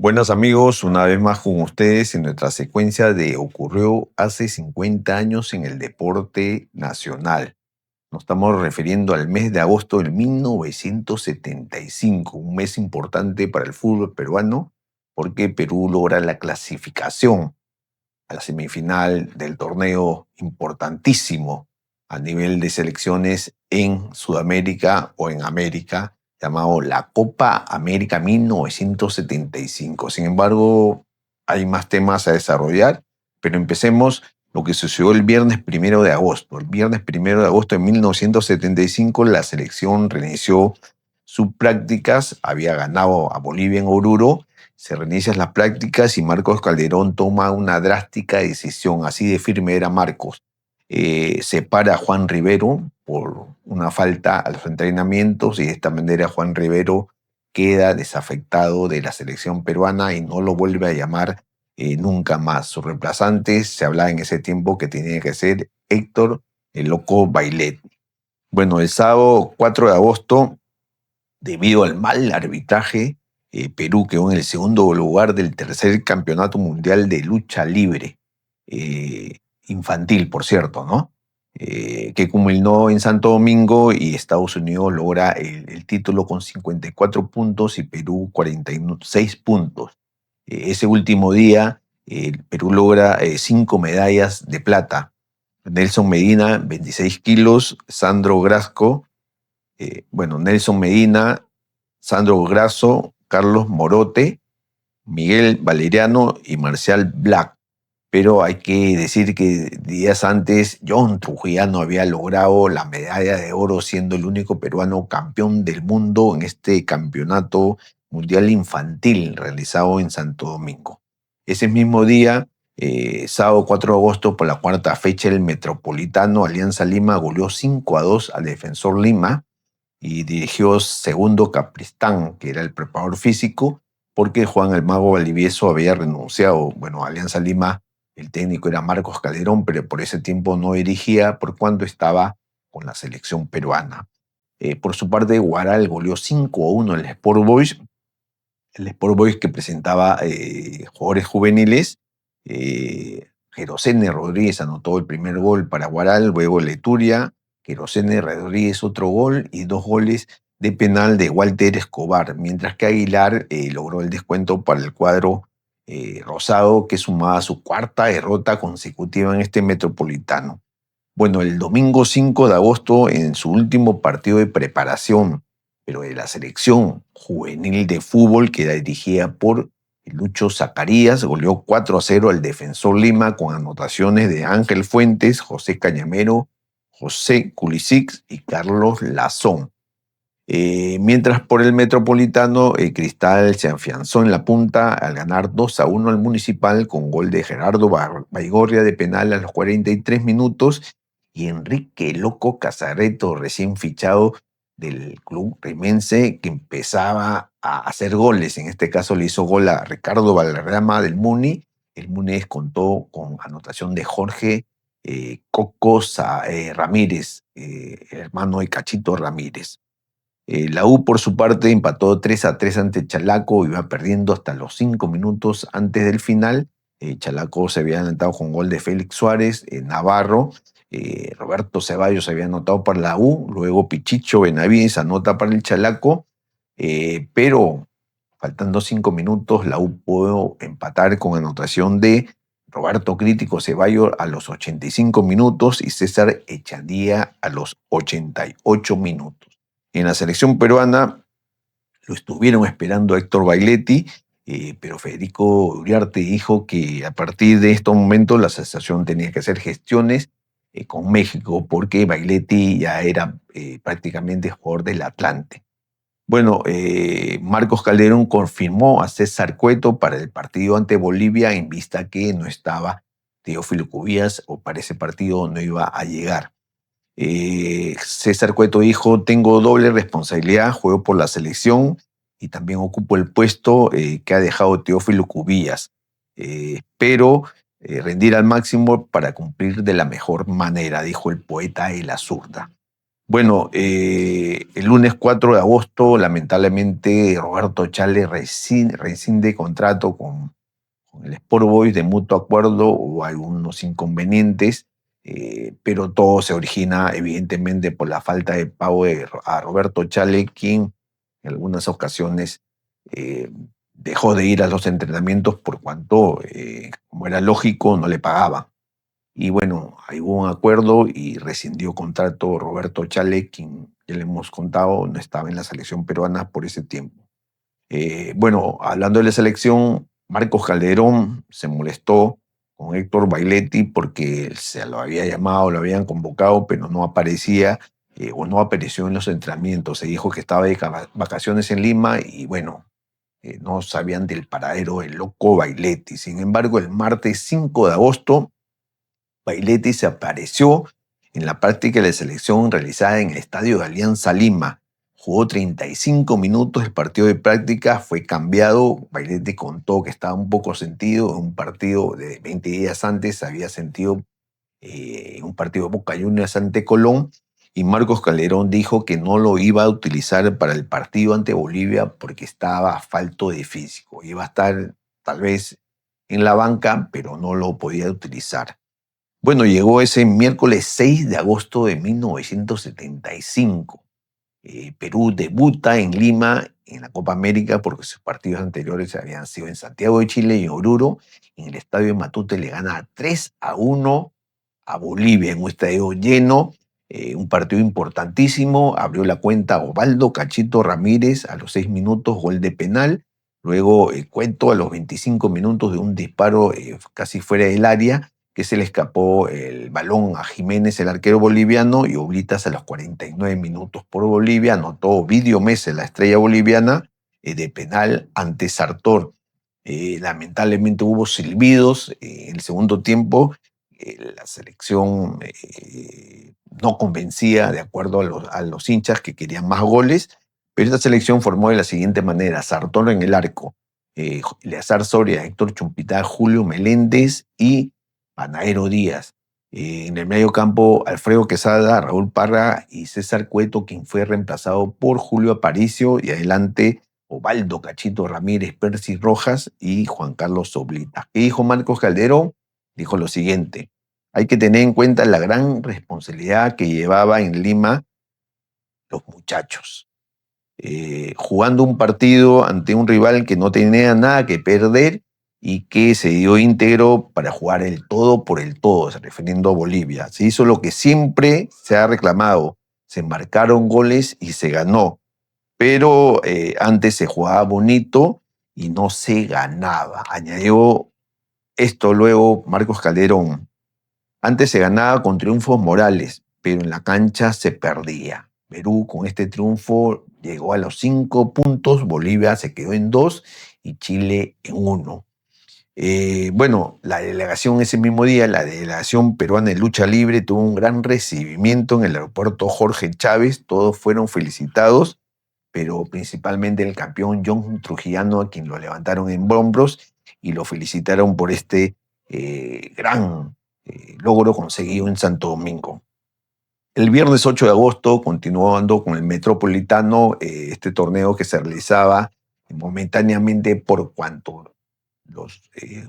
Buenas amigos, una vez más con ustedes en nuestra secuencia de Ocurrió hace 50 años en el deporte nacional. Nos estamos refiriendo al mes de agosto del 1975, un mes importante para el fútbol peruano porque Perú logra la clasificación a la semifinal del torneo importantísimo a nivel de selecciones en Sudamérica o en América, llamado la Copa América 1975. Sin embargo, hay más temas a desarrollar, pero empecemos lo que sucedió el viernes 1 de agosto. El viernes 1 de agosto de 1975 la selección reinició sus prácticas, había ganado a Bolivia en Oruro. Se reinician las prácticas y Marcos Calderón toma una drástica decisión, así de firme era Marcos. Separa a Juan Rivero por una falta a los entrenamientos y de esta manera Juan Rivero queda desafectado de la selección peruana y no lo vuelve a llamar nunca más. Su reemplazante se hablaba en ese tiempo que tenía que ser Héctor el Loco Bailet. Bueno, el sábado 4 de agosto, debido al mal arbitraje, Perú quedó en el segundo lugar del tercer campeonato mundial de lucha libre, infantil, por cierto, ¿no? Que culminó en Santo Domingo y Estados Unidos logra el título con 54 puntos y Perú 46 puntos. Ese último día, Perú logra 5 medallas de plata. Nelson Medina, 26 kilos, Sandro Grasco, Nelson Medina, Sandro Grasso, Carlos Morote, Miguel Valeriano y Marcial Black. Pero hay que decir que días antes John Trujillano había logrado la medalla de oro siendo el único peruano campeón del mundo en este campeonato mundial infantil realizado en Santo Domingo. Ese mismo día, sábado 4 de agosto, por la cuarta fecha, el Metropolitano Alianza Lima goleó 5-2 al Defensor Lima y dirigió segundo Capristán, que era el preparador físico, porque Juan el Mago Valdivieso había renunciado. Bueno, Alianza Lima, el técnico era Marcos Calderón, pero por ese tiempo no dirigía por cuanto estaba con la selección peruana. Por su parte, Guaral goleó 5-1 al Sport Boys, el Sport Boys que presentaba jugadores juveniles. Jerosene Rodríguez anotó el primer gol para Guaral, luego Leturia, Jerosene Rodríguez otro gol y 2 goles de penal de Walter Escobar, mientras que Aguilar logró el descuento para el cuadro rosado, que sumaba su cuarta derrota consecutiva en este Metropolitano. Bueno, el domingo 5 de agosto, en su último partido de preparación, pero de la selección juvenil de fútbol que era dirigida por Lucho Zacarías, goleó 4-0 al Defensor Lima con anotaciones de Ángel Fuentes, José Cañamero, José Culisic y Carlos Lazón. Mientras por el Metropolitano, Cristal se afianzó en la punta al ganar 2-1 al Municipal con gol de Gerardo Baigorria de penal a los 43 minutos y Enrique Loco Casareto, recién fichado del club rimense, que empezaba a hacer goles. En este caso le hizo gol a Ricardo Valderrama del Muni. El Muni descontó con anotación de Jorge Cocos Ramírez, hermano de Cachito Ramírez. La U, por su parte, empató 3-3 ante Chalaco, iba perdiendo hasta los 5 minutos antes del final. Chalaco se había adelantado con gol de Félix Suárez, Navarro, Roberto Ceballos había anotado para la U, luego Pichicho Benavides anota para el Chalaco, pero faltando 5 minutos, la U pudo empatar con anotación de Roberto Crítico Ceballos a los 85 minutos y César Echandía a los 88 minutos. En la selección peruana lo estuvieron esperando a Héctor Bailetti, pero Federico Uriarte dijo que a partir de estos momentos la asociación tenía que hacer gestiones con México porque Bailetti ya era prácticamente jugador del Atlante. Bueno, Marcos Calderón confirmó a César Cueto para el partido ante Bolivia en vista que no estaba Teófilo Cubillas o para ese partido no iba a llegar. César Cueto dijo: tengo doble responsabilidad, juego por la selección y también ocupo el puesto que ha dejado Teófilo Cubillas. Espero rendir al máximo para cumplir de la mejor manera, dijo el poeta de la zurda. Bueno, el lunes 4 de agosto, lamentablemente, Roberto Chale rescinde contrato con el Sport Boys de mutuo acuerdo o algunos inconvenientes, pero todo se origina evidentemente por la falta de pago a Roberto Chale, quien en algunas ocasiones eh, dejó de ir a los entrenamientos por cuanto, como era lógico, no le pagaban. Y bueno, ahí hubo un acuerdo y rescindió contrato Roberto Chale, quien ya le hemos contado, no estaba en la selección peruana por ese tiempo. Bueno, hablando de la selección, Marcos Calderón se molestó con Héctor Bailetti porque se lo había llamado, lo habían convocado, pero no aparecía o no apareció en los entrenamientos. Se dijo que estaba de vacaciones en Lima y bueno, no sabían del paradero del loco Bailetti. Sin embargo, el martes 5 de agosto, Bailetti se apareció en la práctica de la selección realizada en el estadio de Alianza Lima. Jugó 35 minutos el partido de práctica, fue cambiado. Bailetti contó que estaba un poco sentido. En un partido de 20 días antes había sentido un partido de Boca Juniors ante Colón. Y Marcos Calderón dijo que no lo iba a utilizar para el partido ante Bolivia porque estaba falto de físico. Iba a estar tal vez en la banca, pero no lo podía utilizar. Bueno, llegó ese miércoles 6 de agosto de 1975. Perú debuta en Lima en la Copa América porque sus partidos anteriores habían sido en Santiago de Chile y en Oruro. En el estadio de Matute le gana 3-1 a Bolivia en un estadio lleno. Un partido importantísimo. Abrió la cuenta Osvaldo Cachito Ramírez a los 6 minutos, gol de penal. Luego Cuento a los 25 minutos de un disparo casi fuera del área, que se le escapó el balón a Jiménez, el arquero boliviano, y Oblitas a los 49 minutos por Bolivia. Anotó Ovidio Mesa, la estrella boliviana, de penal ante Sartor. Lamentablemente hubo silbidos en el segundo tiempo. La selección no convencía, de acuerdo a los hinchas que querían más goles, pero esta selección formó de la siguiente manera: Sartor en el arco, Eleazar Soria, Héctor Chumpitá, Julio Meléndez y Panaero Díaz. En el medio campo, Alfredo Quesada, Raúl Parra y César Cueto, quien fue reemplazado por Julio Aparicio, y adelante Ovaldo Cachito Ramírez, Percy Rojas y Juan Carlos Soblita. ¿Qué dijo Marcos Calderón? Dijo lo siguiente: hay que tener en cuenta la gran responsabilidad que llevaba en Lima los muchachos. Jugando un partido ante un rival que no tenía nada que perder y que se dio íntegro para jugar el todo por el todo, se refiriendo a Bolivia. Se hizo lo que siempre se ha reclamado: se marcaron goles y se ganó, pero antes se jugaba bonito y no se ganaba. Añadió esto luego Marcos Calderón: antes se ganaba con triunfos morales, pero en la cancha se perdía. Perú con este triunfo llegó a los 5 puntos, Bolivia se quedó en 2 y Chile en 1. Bueno, la delegación ese mismo día, la delegación peruana de lucha libre, tuvo un gran recibimiento en el aeropuerto Jorge Chávez. Todos fueron felicitados, pero principalmente el campeón John Trujillano, a quien lo levantaron en hombros y lo felicitaron por este gran logro conseguido en Santo Domingo. El viernes 8 de agosto, continuando con el Metropolitano, este torneo que se realizaba momentáneamente por cuanto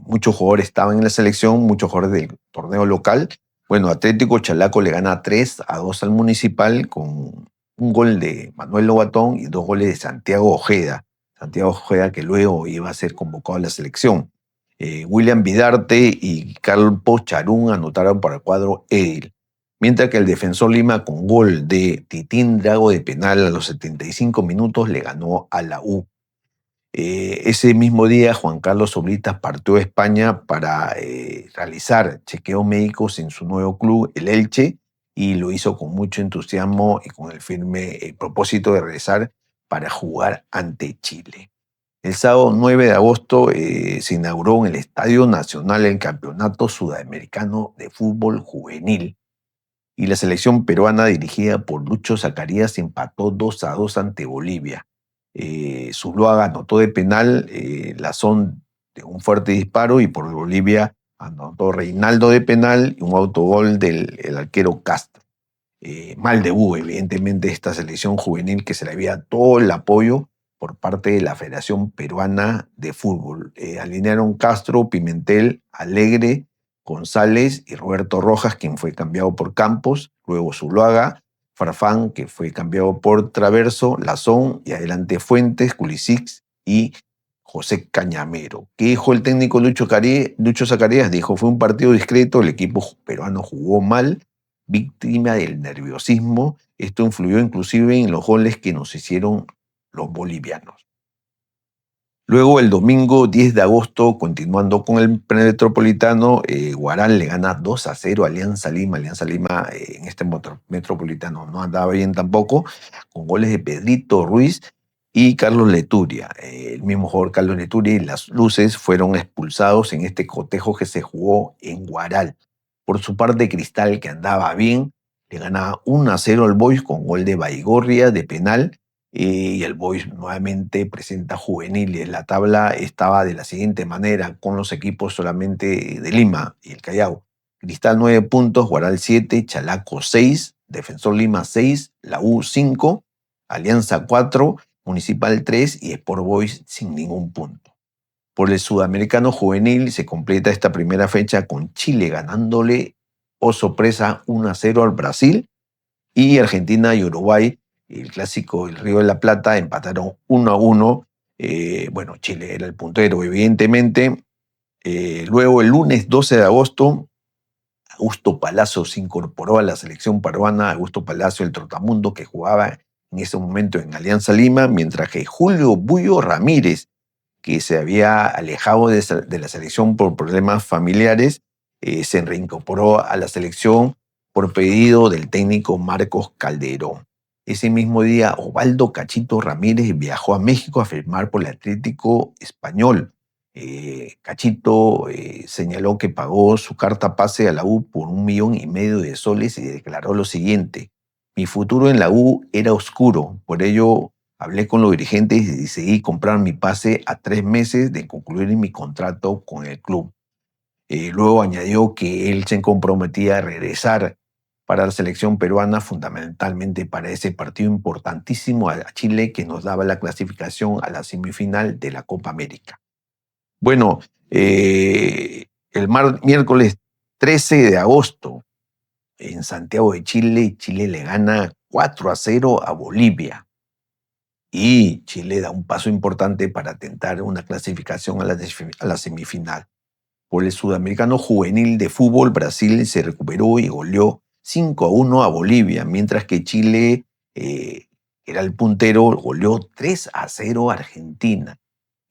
muchos jugadores estaban en la selección, muchos jugadores del torneo local. Bueno, Atlético Chalaco le gana 3-2 al Municipal con un gol de Manuel Lobatón y 2 goles de Santiago Ojeda. Santiago Ojeda, que luego iba a ser convocado a la selección. William Vidarte y Carlos Charún anotaron para el cuadro Edil. Mientras que el Defensor Lima, con gol de Titín Drago de penal a los 75 minutos, le ganó a la U. Ese mismo día, Juan Carlos Oblitas partió a España para realizar chequeos médicos en su nuevo club, el Elche, y lo hizo con mucho entusiasmo y con el firme propósito de regresar para jugar ante Chile. El sábado 9 de agosto se inauguró en el Estadio Nacional el Campeonato Sudamericano de Fútbol Juvenil, y la selección peruana dirigida por Lucho Zacarías empató 2-2 ante Bolivia. Zuluaga anotó de penal Lazón de un fuerte disparo, y por Bolivia anotó Reinaldo de penal y un autogol del el arquero Castro. Mal debut, evidentemente, esta selección juvenil que se le había todo el apoyo por parte de la Federación Peruana de Fútbol. Alinearon Castro, Pimentel, Alegre, González y Roberto Rojas, quien fue cambiado por Campos, luego Zuluaga, Farfán, que fue cambiado por Traverso, Lazón y adelante Fuentes, Culisic y José Cañamero. ¿Qué dijo el técnico Lucho Zacarías? Dijo, fue un partido discreto, el equipo peruano jugó mal, víctima del nerviosismo. Esto influyó inclusive en los goles que nos hicieron los bolivianos. Luego, el domingo 10 de agosto, continuando con el Metropolitano, Huaral le gana 2-0 a Alianza Lima. Alianza Lima en este Metropolitano no andaba bien tampoco, con goles de Pedrito Ruiz y Carlos Leturia. El mismo jugador Carlos Leturia y las luces fueron expulsados en este cotejo que se jugó en Huaral. Por su parte, Cristal, que andaba bien, le ganaba 1-0 al Boys con gol de Baigorria de penal. Y el Boys nuevamente presenta juveniles. La tabla estaba de la siguiente manera, con los equipos solamente de Lima y el Callao. Cristal 9 puntos, Huaral 7, Chalaco 6, Defensor Lima 6, la U 5, Alianza 4, Municipal 3 y Sport Boys sin ningún punto. Por el sudamericano juvenil se completa esta primera fecha con Chile ganándole, oh sorpresa, 1-0 al Brasil, y Argentina y Uruguay, el clásico del Río de la Plata, empataron 1-1. Bueno, Chile era el puntero, evidentemente. Luego, el lunes 12 de agosto, Augusto Palacio se incorporó a la selección peruana. Augusto Palacio, el trotamundo que jugaba en ese momento en Alianza Lima, mientras que Julio Bullo Ramírez, que se había alejado de la selección por problemas familiares, se reincorporó a la selección por pedido del técnico Marcos Calderón. Ese mismo día, Osvaldo Cachito Ramírez viajó a México a firmar por el Atlético Español. Cachito señaló que pagó su carta pase a la U por 1,5 millones de soles y declaró lo siguiente: mi futuro en la U era oscuro, por ello hablé con los dirigentes y decidí comprar mi pase a 3 meses de concluir mi contrato con el club. Luego añadió que él se comprometía a regresar para la selección peruana, fundamentalmente para ese partido importantísimo a Chile que nos daba la clasificación a la semifinal de la Copa América. Bueno, el miércoles 13 de agosto en Santiago de Chile, Chile le gana 4-0 a Bolivia. Y Chile da un paso importante para tentar una clasificación a la semifinal. Por el sudamericano juvenil de fútbol, Brasil se recuperó y goleó 5-1 a Bolivia, mientras que Chile, era el puntero, goleó 3-0 a Argentina.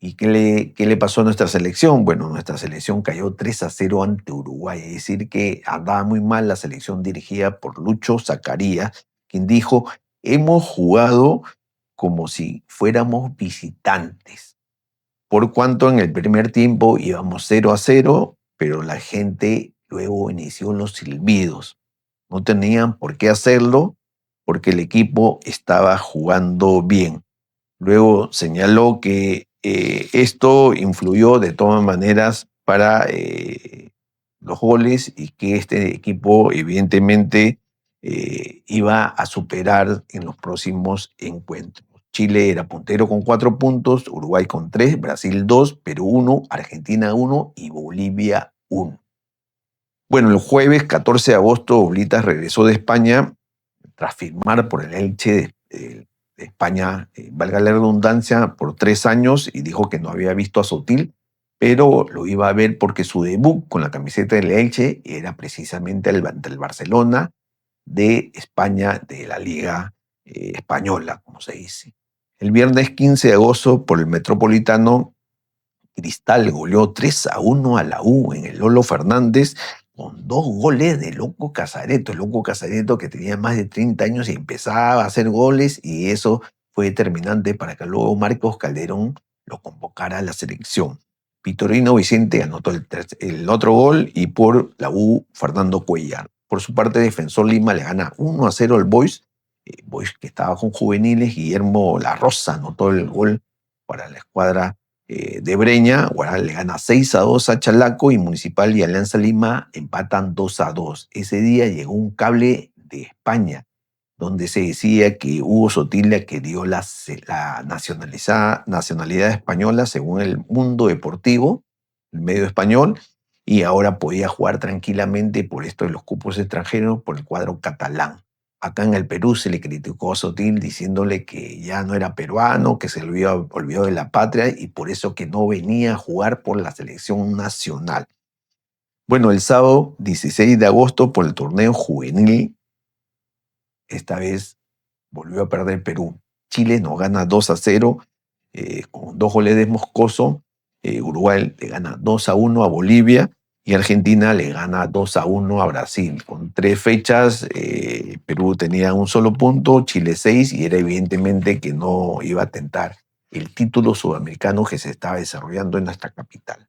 ¿Y qué le pasó a nuestra selección? Bueno, nuestra selección cayó 3-0 ante Uruguay, es decir, que andaba muy mal la selección dirigida por Lucho Zacarías, quien dijo, hemos jugado como si fuéramos visitantes. Por cuanto en el primer tiempo íbamos 0-0, pero la gente luego inició los silbidos. No tenían por qué hacerlo porque el equipo estaba jugando bien. Luego señaló que esto influyó de todas maneras para los goles y que este equipo evidentemente iba a superar en los próximos encuentros. Chile era puntero con 4 puntos, Uruguay con 3, Brasil 2, Perú 1, Argentina 1 y Bolivia 1. Bueno, el jueves 14 de agosto, Oblitas regresó de España tras firmar por el Elche de España, valga la redundancia, por 3 años, y dijo que no había visto a Sotil, pero lo iba a ver porque su debut con la camiseta del Elche era precisamente ante el Barcelona de España, de la Liga Española, como se dice. El viernes 15 de agosto, por el Metropolitano, Cristal goleó 3-1 a la U en el Lolo Fernández con 2 goles de Loco Casareto. El Loco Casareto que tenía más de 30 años y empezaba a hacer goles, y eso fue determinante para que luego Marcos Calderón lo convocara a la selección. Vitorino Vicente anotó el otro gol y por la U Fernando Cuellar. Por su parte, Defensor Lima le gana 1-0 al Boys. Boys que estaba con juveniles, Guillermo La Rosa anotó el gol para la escuadra de Breña. Huaral le gana 6-2 a Chalaco y Municipal y Alianza Lima empatan 2-2. Ese día llegó un cable de España, donde se decía que Hugo Sotila quedó la nacionalidad española según el Mundo Deportivo, el medio español, y ahora podía jugar tranquilamente por esto de los cupos extranjeros por el cuadro catalán. Acá en el Perú se le criticó a Sotil diciéndole que ya no era peruano, que se olvidó de la patria y por eso que no venía a jugar por la selección nacional. Bueno, el sábado 16 de agosto por el torneo juvenil, esta vez volvió a perder Perú. Chile nos gana 2-0 con 2 goles de Moscoso. Uruguay le gana 2-1 a Bolivia y Argentina le gana 2-1 a Brasil. Con 3 fechas, Perú tenía un solo punto, Chile 6, y era evidentemente que no iba a tentar el título sudamericano que se estaba desarrollando en nuestra capital.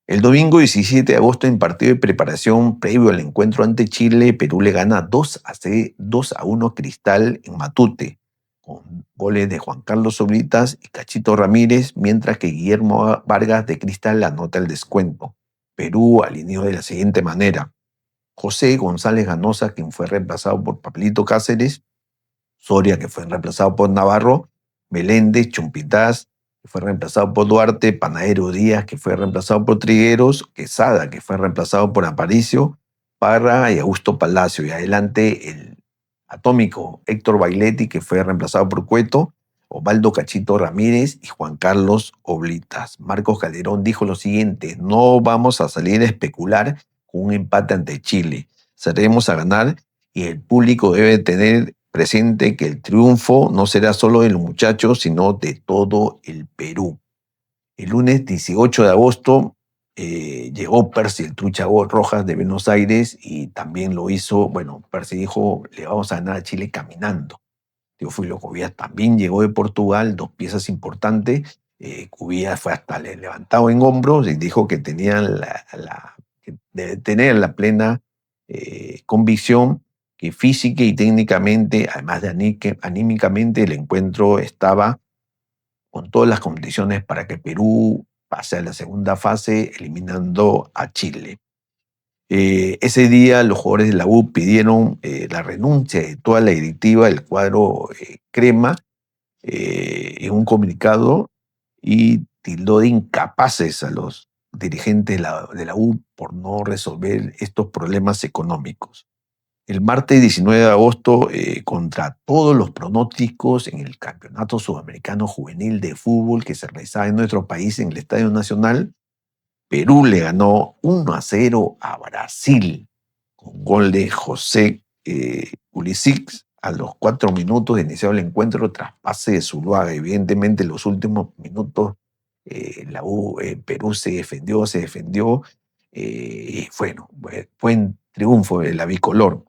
El domingo 17 de agosto, en partido de preparación previo al encuentro ante Chile, Perú le gana 2-1 a Cristal en Matute, con goles de Juan Carlos Soblitas y Cachito Ramírez, mientras que Guillermo Vargas de Cristal anota el descuento. Perú alineó de la siguiente manera: José González Ganosa, quien fue reemplazado por Pablito Cáceres; Soria, que fue reemplazado por Navarro; Meléndez, Chumpitaz, que fue reemplazado por Duarte; Panadero Díaz, que fue reemplazado por Trigueros; Quesada, que fue reemplazado por Aparicio; Parra y Augusto Palacio. Y adelante el atómico Héctor Bailetti, que fue reemplazado por Cueto; Osvaldo Cachito Ramírez y Juan Carlos Oblitas. Marcos Calderón dijo lo siguiente: no vamos a salir a especular con un empate ante Chile. Salimos a ganar y el público debe tener presente que el triunfo no será solo de los muchachos, sino de todo el Perú. El lunes 18 de agosto llegó Percy, el Trucha Rojas de Buenos Aires, y también lo hizo. Bueno, Percy dijo: le vamos a ganar a Chile caminando. Teófilo Cubillas también llegó de Portugal, 2 piezas importantes. Cubillas fue hasta levantado en hombros y dijo que tenían que debe tener la plena convicción que física y técnicamente, además de anímicamente, el encuentro estaba con todas las condiciones para que Perú pase a la segunda fase, eliminando a Chile. Ese día los jugadores de la U pidieron la renuncia de toda la directiva del cuadro crema en un comunicado, y tildó de incapaces a los dirigentes de la U por no resolver estos problemas económicos. El martes 19 de agosto, contra todos los pronósticos, en el Campeonato Sudamericano Juvenil de Fútbol que se realizaba en nuestro país en el Estadio Nacional, Perú le ganó 1-0 a Brasil, con gol de José Pulisic a los 4 minutos de iniciar el encuentro tras pase de Zuluaga. Evidentemente, en los últimos minutos, Perú se defendió. Bueno, fue un triunfo de la bicolor.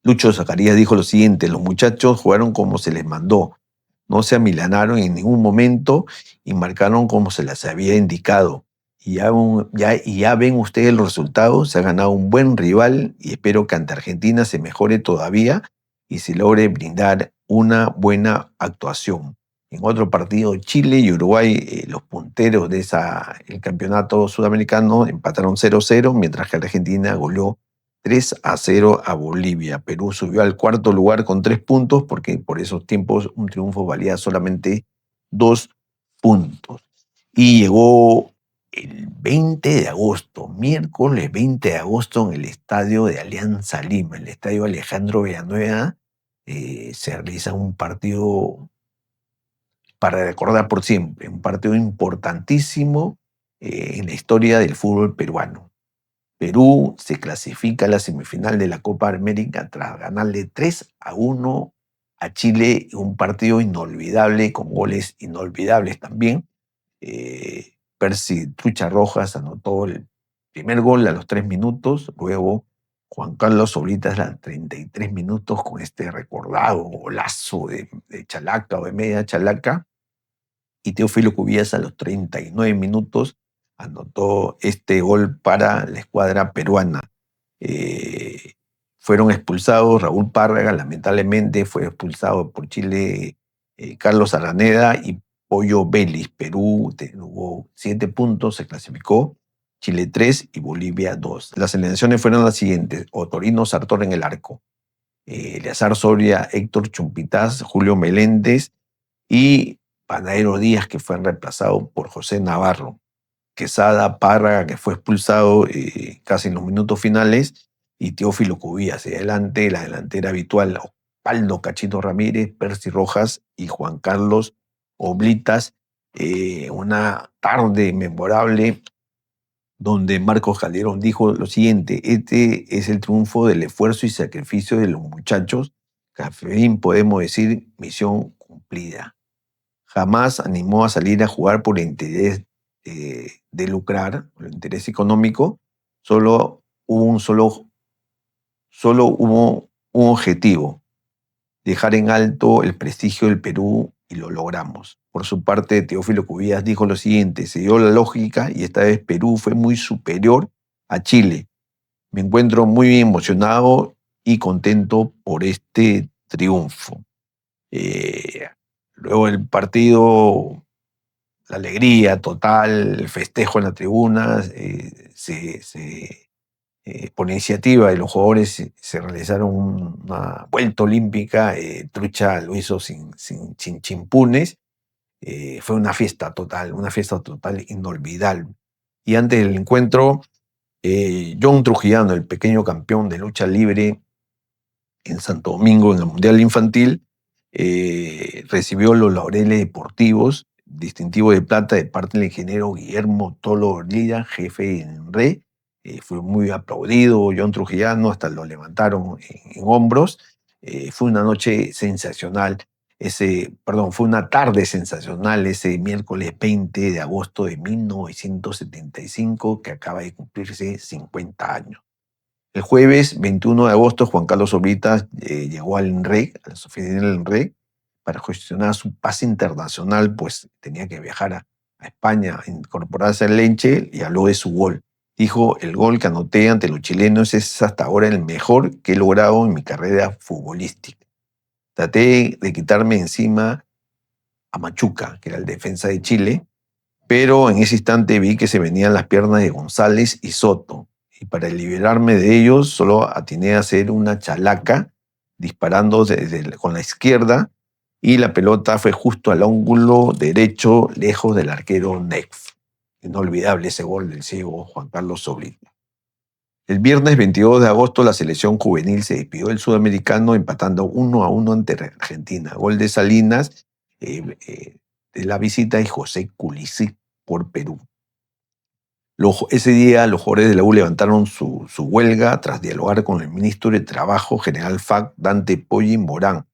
Lucho Zacarías dijo lo siguiente: los muchachos jugaron como se les mandó, no se amilanaron en ningún momento y marcaron como se les había indicado. Y ya ven ustedes los resultados. Se ha ganado un buen rival y espero que ante Argentina se mejore todavía y se logre brindar una buena actuación. En otro partido, Chile y Uruguay, los punteros el campeonato sudamericano, empataron 0-0, mientras que Argentina goleó 3-0 a Bolivia. Perú subió al cuarto lugar con 3 puntos, porque por esos tiempos un triunfo valía solamente 2 puntos. Y llegó el 20 de agosto, miércoles 20 de agosto, en el estadio de Alianza Lima, el estadio Alejandro Villanueva, se realiza un partido para recordar por siempre, un partido importantísimo en la historia del fútbol peruano. Perú se clasifica a la semifinal de la Copa América tras ganarle 3-1 a Chile, un partido inolvidable, con goles inolvidables también. Percy Trucha Rojas anotó el primer gol a los 3 minutos, luego Juan Carlos Oblitas a los 33 minutos con este recordado golazo de chalaca o de media chalaca, y Teófilo Cubillas a los 39 minutos anotó este gol para la escuadra peruana. Fueron expulsados Raúl Párraga, lamentablemente fue expulsado por Chile Carlos Araneda y Pollo Vélez. Perú tuvo 7 puntos, se clasificó, Chile 3 y Bolivia 2. Las alineaciones fueron las siguientes: Otorino Sartor en el arco, Eleazar Soria, Héctor Chumpitaz, Julio Meléndez y Panadero Díaz, que fue reemplazado por José Navarro. Quesada, Párraga, que fue expulsado casi en los minutos finales, y Teófilo Cubillas. Hacia adelante, la delantera habitual: Osvaldo Cachito Ramírez, Percy Rojas y Juan Carlos Oblitas. Una tarde memorable donde Marcos Calderón dijo lo siguiente: este es el triunfo del esfuerzo y sacrificio de los muchachos, que al fin podemos decir misión cumplida. Jamás animó a salir a jugar por el interés de lucrar, por el interés económico. Solo hubo un objetivo: dejar en alto el prestigio del Perú, y lo logramos. Por su parte, Teófilo Cubillas dijo lo siguiente: se dio la lógica y esta vez Perú fue muy superior a Chile. Me encuentro muy emocionado y contento por este triunfo. Eh, Luego del partido, la alegría total, el festejo en las tribunas, por iniciativa de los jugadores se realizaron una vuelta olímpica. Trucha lo hizo sin chimpunes. Fue una fiesta total inolvidable. Y antes del encuentro, John Trujillano, el pequeño campeón de lucha libre en Santo Domingo en el Mundial Infantil, recibió los laureles deportivos, distintivo de plata de parte del ingeniero Guillermo Tolo Lira, jefe en RE. Fue muy aplaudido John Trujillano, hasta lo levantaron en hombros. Fue una noche sensacional, fue una tarde sensacional ese miércoles 20 de agosto de 1975, que acaba de cumplirse 50 años. El jueves 21 de agosto, Juan Carlos Oblitas llegó al INRE, a las oficinas del INRE, para gestionar su pase internacional, pues tenía que viajar a España, incorporarse al Elche, y habló de su gol. Dijo: el gol que anoté ante los chilenos es hasta ahora el mejor que he logrado en mi carrera futbolística. Traté de quitarme encima a Machuca, que era el defensa de Chile, pero en ese instante vi que se venían las piernas de González y Soto, y para liberarme de ellos solo atiné a hacer una chalaca disparando con la izquierda, y la pelota fue justo al ángulo derecho, lejos del arquero Neff. Inolvidable ese gol del ciego Juan Carlos Oblitas. El viernes 22 de agosto, la selección juvenil se despidió del sudamericano empatando 1-1 ante Argentina. Gol de Salinas de la visita, y José Culisic por Perú. Ese día los jugadores de la U levantaron su huelga tras dialogar con el ministro de Trabajo, general FAC, Dante Poggi Morán.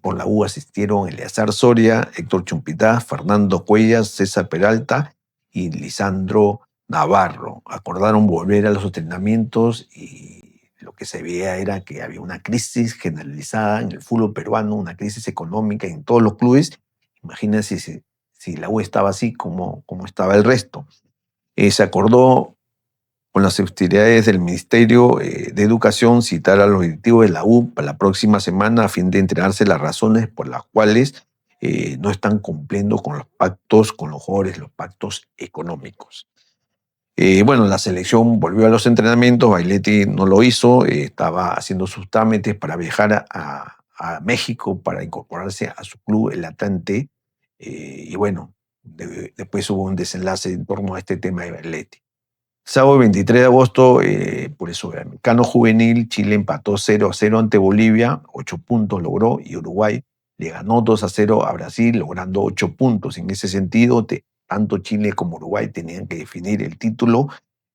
Por la U asistieron Eleazar Soria, Héctor Chumpitaz, Fernando Cuellas, César Peralta y Lisandro Navarro. Acordaron volver a los entrenamientos, y lo que se veía era que había una crisis generalizada en el fútbol peruano, una crisis económica en todos los clubes. Imagínense si la U estaba así, como estaba el resto. Se acordó con las autoridades del Ministerio de Educación citar a los directivos de la U para la próxima semana, a fin de enterarse las razones por las cuales no están cumpliendo con los pactos con los jugadores, los pactos económicos. Bueno, la selección volvió a los entrenamientos. Bailetti no lo hizo, estaba haciendo sus trámites para viajar a México para incorporarse a su club, el Atlante, y bueno, después hubo un desenlace en torno a este tema de Bailetti. Sábado 23 de agosto, por el Sudamericano Juvenil, Chile empató 0-0 ante Bolivia, 8 puntos logró, y Uruguay le ganó 2-0 a Brasil, logrando 8 puntos. En ese sentido, tanto Chile como Uruguay tenían que definir el título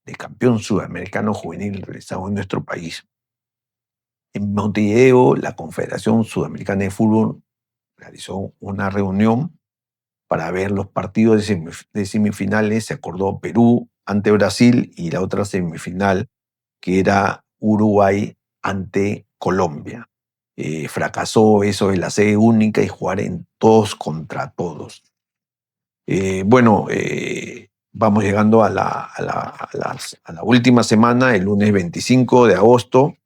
de campeón sudamericano juvenil realizado en nuestro país. En Montevideo, la Confederación Sudamericana de Fútbol realizó una reunión para ver los partidos de semifinales. Se acordó Perú ante Brasil, y la otra semifinal, que era Uruguay ante Colombia. Fracasó eso de la sede única y jugar en todos contra todos. Vamos llegando a la última semana. El lunes 25 de agosto,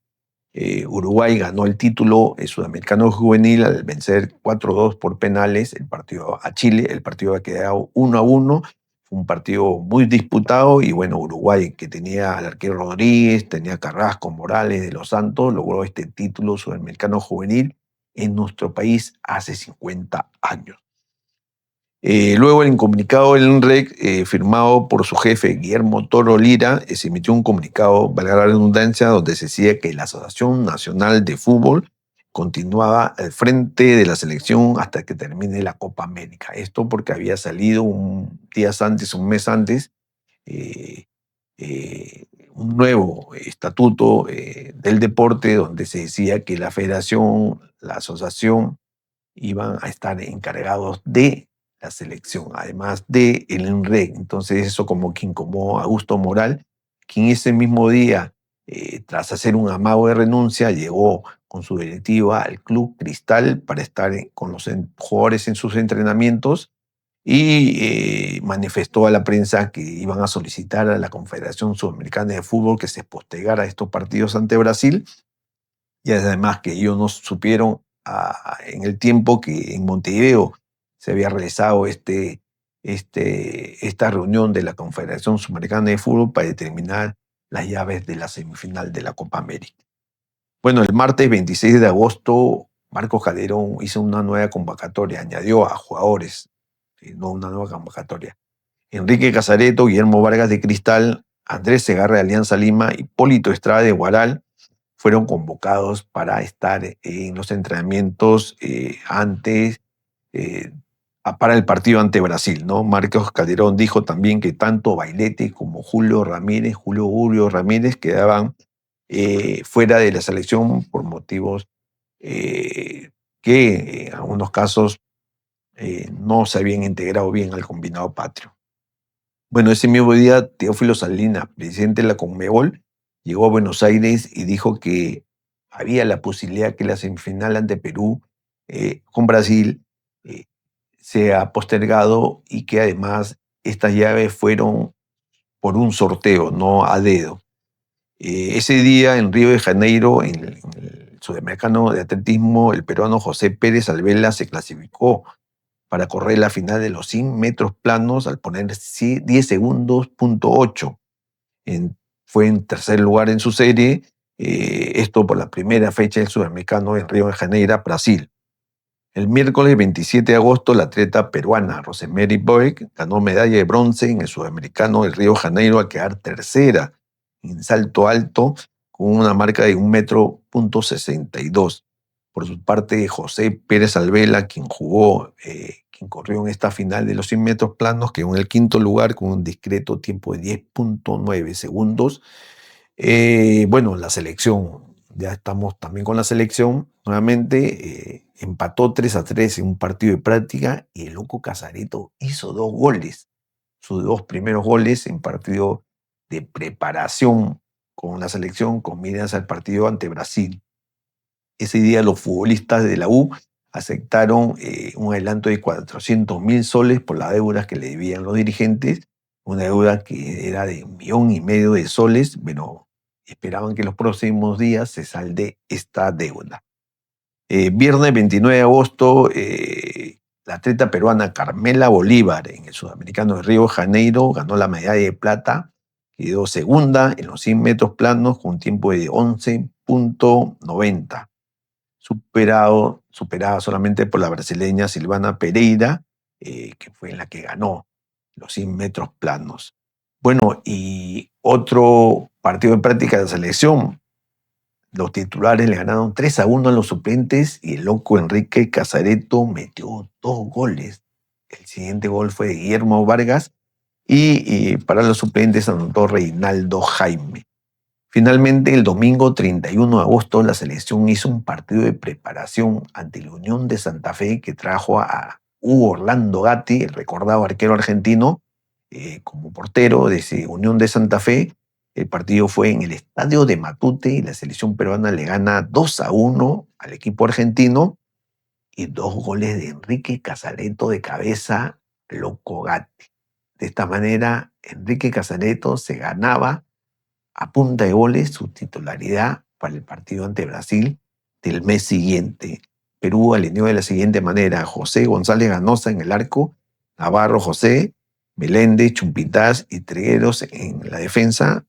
Uruguay ganó el título sudamericano juvenil al vencer 4-2 por penales el partido a Chile. El partido ha quedado 1-1. Fue un partido muy disputado y bueno, Uruguay, que tenía al arquero Rodríguez, tenía Carrasco, Morales, de los Santos, logró este título sudamericano juvenil en nuestro país hace 50 años. Luego, el comunicado del INREC, firmado por su jefe Guillermo Toro Lira, se emitió un comunicado, valga la redundancia, donde se decía que la Asociación Nacional de Fútbol continuaba al frente de la selección hasta que termine la Copa América. Esto porque había salido un mes antes, eh, un nuevo estatuto del deporte donde se decía que la federación, la asociación, iban a estar encargados de la selección, además de el INREC. Entonces eso como que incomodó a Augusto Moral, quien ese mismo día, tras hacer un amago de renuncia, llegó con su directiva al Club Cristal para estar con los jugadores en sus entrenamientos y manifestó a la prensa que iban a solicitar a la Confederación Sudamericana de Fútbol que se postergara estos partidos ante Brasil, y además que ellos no supieron en el tiempo que en Montevideo se había realizado esta reunión de la Confederación Sudamericana de Fútbol para determinar las llaves de la semifinal de la Copa América. Bueno, el martes 26 de agosto, Marcos Calderón hizo una nueva convocatoria, añadió a jugadores, no una nueva convocatoria. Enrique Casareto, Guillermo Vargas de Cristal, Andrés Segarra de Alianza Lima, Hipólito Estrada de Huaral, fueron convocados para estar en los entrenamientos para el partido ante Brasil, ¿no? Marcos Calderón dijo también que tanto Bailete como Julio Ramírez quedaban fuera de la selección por motivos que en algunos casos no se habían integrado bien al combinado patrio. Bueno, ese mismo día, Teófilo Salinas, presidente de la Conmebol, llegó a Buenos Aires y dijo que había la posibilidad que la semifinal ante Perú con Brasil se ha postergado y que además estas llaves fueron por un sorteo, no a dedo. Ese día en Río de Janeiro, en el Sudamericano de Atletismo, el peruano José Pérez Alvela se clasificó para correr la final de los 100 metros planos al poner 10 segundos, .8. Fue en tercer lugar en su serie, esto por la primera fecha del Sudamericano en Río de Janeiro, Brasil. El miércoles 27 de agosto, la atleta peruana Rosemary Boeck ganó medalla de bronce en el Sudamericano de Río de Janeiro al quedar tercera en salto alto con una marca de 1,62 m. Por su parte, José Pérez Alvela, quien corrió en esta final de los 100 metros planos, quedó en el quinto lugar con un discreto tiempo de 10,9 segundos. Bueno, la selección, ya estamos también con la selección, nuevamente empató 3-3 en un partido de práctica y el loco Casareto hizo 2 goles, sus 2 primeros goles en partido de preparación con la selección con miras al partido ante Brasil. Ese día los futbolistas de la U aceptaron un adelanto de 400.000 soles por las deudas que le debían los dirigentes, una deuda que era de 1,5 millones de soles, pero esperaban que en los próximos días se salde esta deuda. Viernes 29 de agosto, la atleta peruana Carmela Bolívar en el Sudamericano de Río de Janeiro ganó la medalla de plata, quedó segunda en los 100 metros planos con un tiempo de 11,90. Superada solamente por la brasileña Silvana Pereira, que fue la que ganó los 100 metros planos. Bueno, y otro partido de práctica de la selección. Los titulares le ganaron 3-1 a los suplentes y el loco Enrique Casareto metió 2 goles. El siguiente gol fue de Guillermo Vargas y para los suplentes anotó Reinaldo Jaime. Finalmente, el domingo 31 de agosto, la selección hizo un partido de preparación ante la Unión de Santa Fe que trajo a Hugo Orlando Gatti, el recordado arquero argentino, como portero de ese Unión de Santa Fe. El partido fue en el estadio de Matute y la selección peruana le gana 2-1 al equipo argentino y 2 goles de Enrique Casareto de cabeza, loco Gatti. De esta manera, Enrique Casareto se ganaba a punta de goles su titularidad para el partido ante Brasil del mes siguiente. Perú alineó de la siguiente manera: José González Ganosa en el arco, Navarro José, Meléndez, Chumpitaz y Trigueros en la defensa.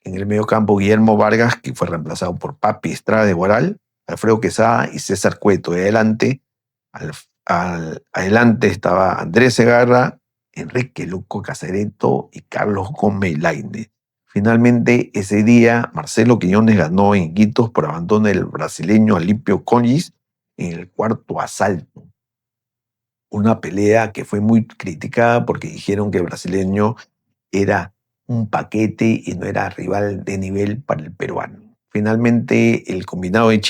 En el mediocampo, Guillermo Vargas, que fue reemplazado por Papi Estrada de Guaral, Alfredo Quesada y César Cueto. Y adelante, adelante estaba Andrés Segarra, Enrique Luco Casareto y Carlos Gómez Lainez. Finalmente, ese día, Marcelo Quiñones ganó en Iquitos por abandono del brasileño Alipio Collis en el cuarto asalto. Una pelea que fue muy criticada porque dijeron que el brasileño era un paquete y no era rival de nivel para el peruano. Finalmente, un combinado de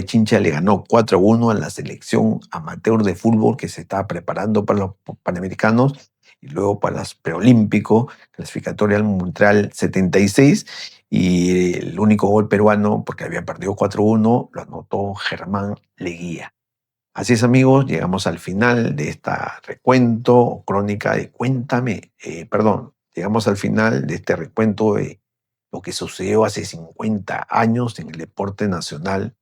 Chincha le ganó 4-1 a la selección amateur de fútbol que se estaba preparando para los Panamericanos y luego para los preolímpicos, clasificatoria al Montreal 76, y el único gol peruano, porque había perdido 4-1, lo anotó Germán Leguía. Así es, amigos, llegamos al final de esta recuento o crónica de llegamos al final de este recuento de lo que sucedió hace 50 años en el deporte nacional.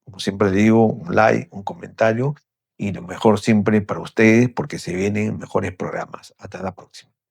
Como siempre les digo, un like, un comentario y lo mejor siempre para ustedes porque se vienen mejores programas. Hasta la próxima.